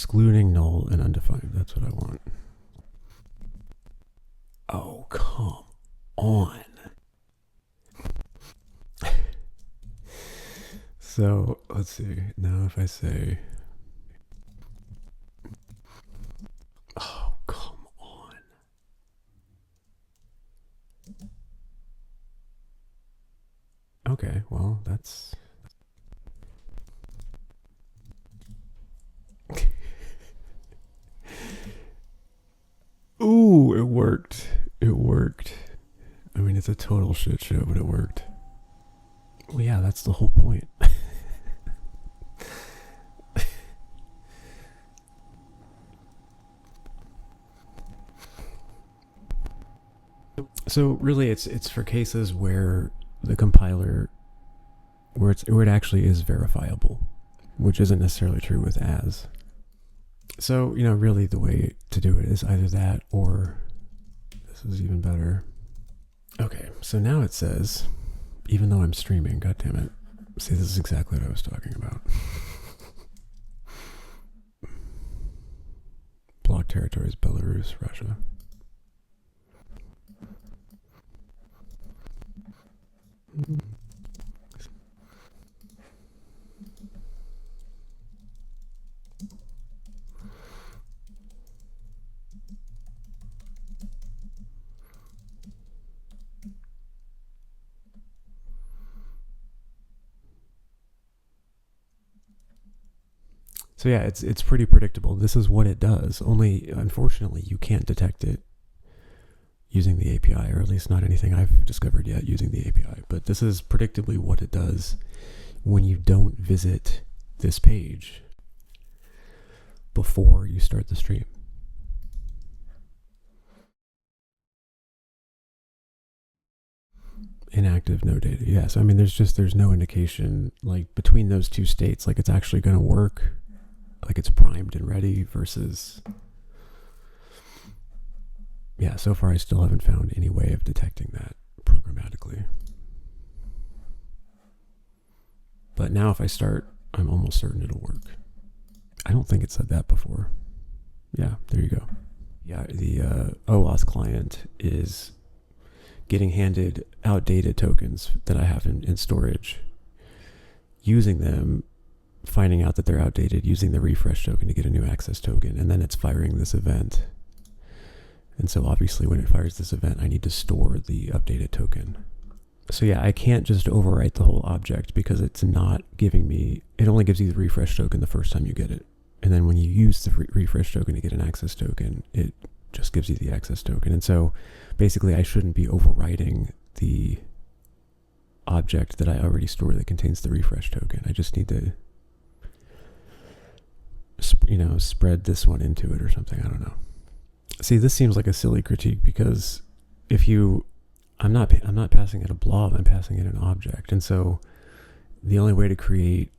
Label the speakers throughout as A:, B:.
A: excluding null and undefined. That's what I want. Oh, come on. So let's see. Now if I say, oh, come on. Okay, well, that's... Ooh, it worked. It worked. I mean, it's a total shit show, but it worked. Well, yeah, that's the whole point. So really, it's for cases where the compiler, where it actually is verifiable, which isn't necessarily true with as. So really the way to do it is either that or this is even better. Okay, so now it says, even though I'm streaming, god damn it. See, this is exactly what I was talking about. Block territories: Belarus, Russia. So yeah, it's pretty predictable. This is what it does. Only, unfortunately, you can't detect it using the API, or at least not anything I've discovered yet using the API. But this is predictably what it does when you don't visit this page before you start the stream. Inactive, no data. Yes, I mean there's no indication like between those two states, like it's actually going to work, like it's primed and ready versus. Yeah, so far I still haven't found any way of detecting that programmatically. But now if I start, I'm almost certain it'll work. I don't think it said that before. Yeah, there you go. Yeah, the OAuth client is getting handed outdated tokens that I have in storage, using them, finding out that they're outdated, using the refresh token to get a new access token, and then it's firing this event. And so obviously when it fires this event, I need to store the updated token. So yeah, I can't just overwrite the whole object because it's not giving me, it only gives you the refresh token the first time you get it. And then when you use the refresh token to get an access token, it just gives you the access token. And so basically I shouldn't be overwriting the object that I already stored that contains the refresh token. I just need to, spread this one into it or something. I don't know. See, this seems like a silly critique because I'm not passing it a blob, I'm passing it an object. And so the only way to create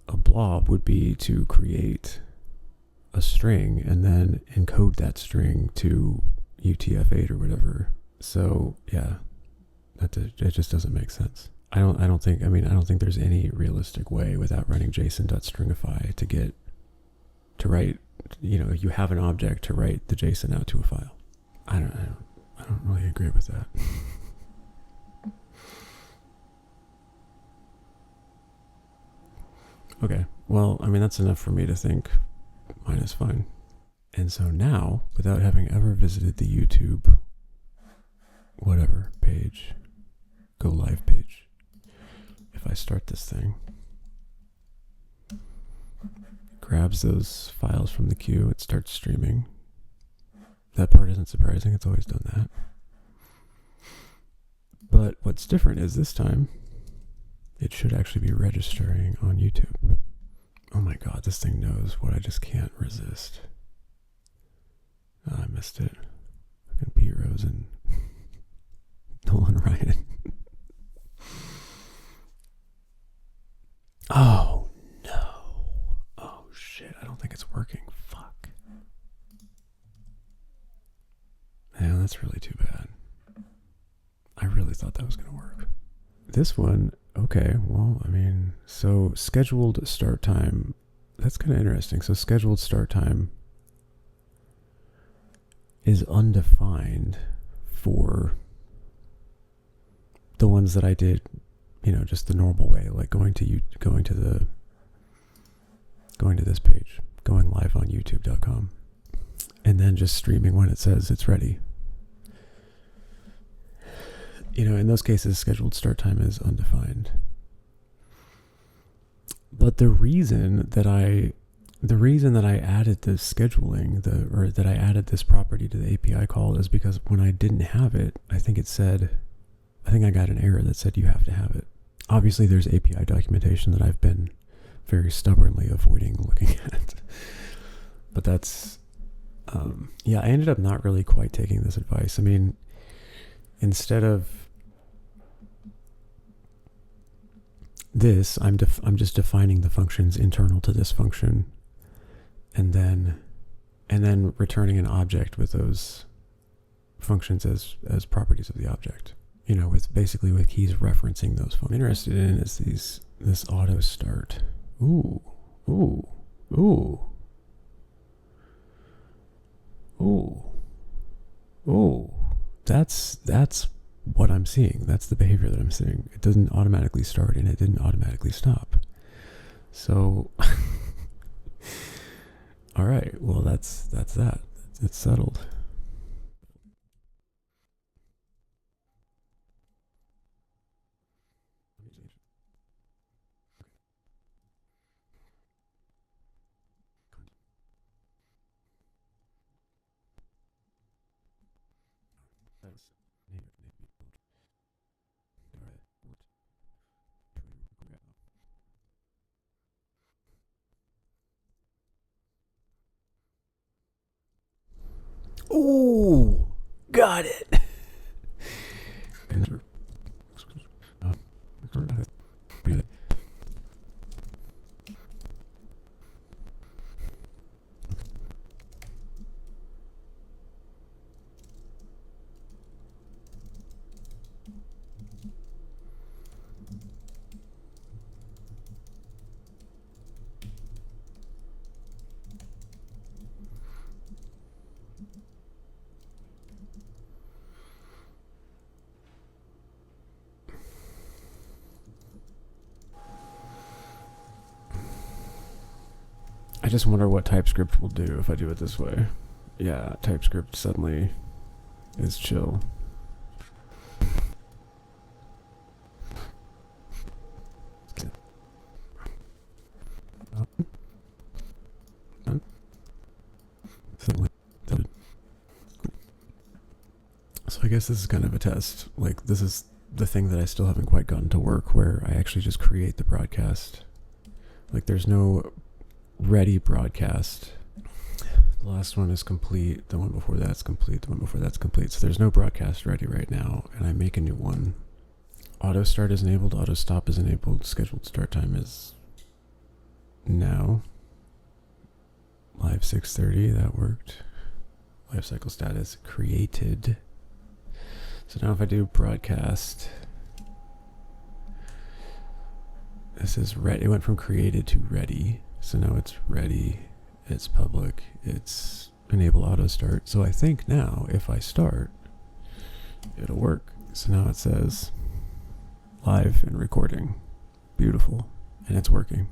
A: a blob would be to create a string and then encode that string to UTF-8 or whatever. So yeah, it just doesn't make sense. I don't think there's any realistic way without running JSON.stringify to write, you have an object to write the JSON out to a file. I don't really agree with that. Okay, well, that's enough for me to think mine is fine. And so now, without having ever visited the YouTube whatever page, go live page, if I start this thing, grabs those files from the queue, it starts streaming. That part isn't surprising, it's always done that. But what's different is this time, it should actually be registering on YouTube. Oh my god, this thing knows what I just can't resist. Oh, I missed it. Fucking Pete Rose and Nolan Ryan. Oh no. Oh shit, I don't think it's working. Fuck. Man, that's really too bad. I really thought that was gonna work. This one, okay, well, so scheduled start time that's kind of interesting. So scheduled start time is undefined for the ones that I did, just the normal way, like going to this page, going live on youtube.com, and then just streaming when it says it's ready. In those cases, scheduled start time is undefined. But the reason that I added this scheduling, that I added this property to the API call, is because when I didn't have it, I think I got an error that said you have to have it. Obviously, there's API documentation that I've been very stubbornly avoiding looking at. But that's, I ended up not really quite taking this advice. I mean, instead of this, I'm just defining the functions internal to this function, and then returning an object with those functions as properties of the object. With keys referencing those functions. What I'm interested in is this auto start. Ooh. That's what I'm seeing. That's the behavior that I'm seeing. It doesn't automatically start and it didn't automatically stop. So, all right. Well, that's that. It's settled. Ooh, got it. I just wonder what TypeScript will do if I do it this way. Yeah, TypeScript suddenly is chill. So I guess this is kind of a test. Like, this is the thing that I still haven't quite gotten to work, where I actually just create the broadcast. Like, there's no ready broadcast. The last one is complete. The one before that's complete. The one before that's complete. So there's no broadcast ready right now, and I make a new one. Auto start is enabled. Auto stop is enabled. Scheduled start time is now. Live 6:30. That worked. Lifecycle status created. So now if I do broadcast, this is ready. It went from created to ready. So now it's ready, it's public, it's enable auto start. So I think now if I start, it'll work. So now it says live and recording. Beautiful. And it's working.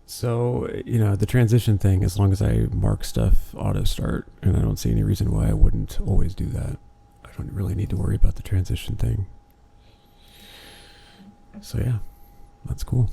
A: So, the transition thing, as long as I mark stuff auto start, and I don't see any reason why I wouldn't always do that. I don't really need to worry about the transition thing. So yeah, that's cool.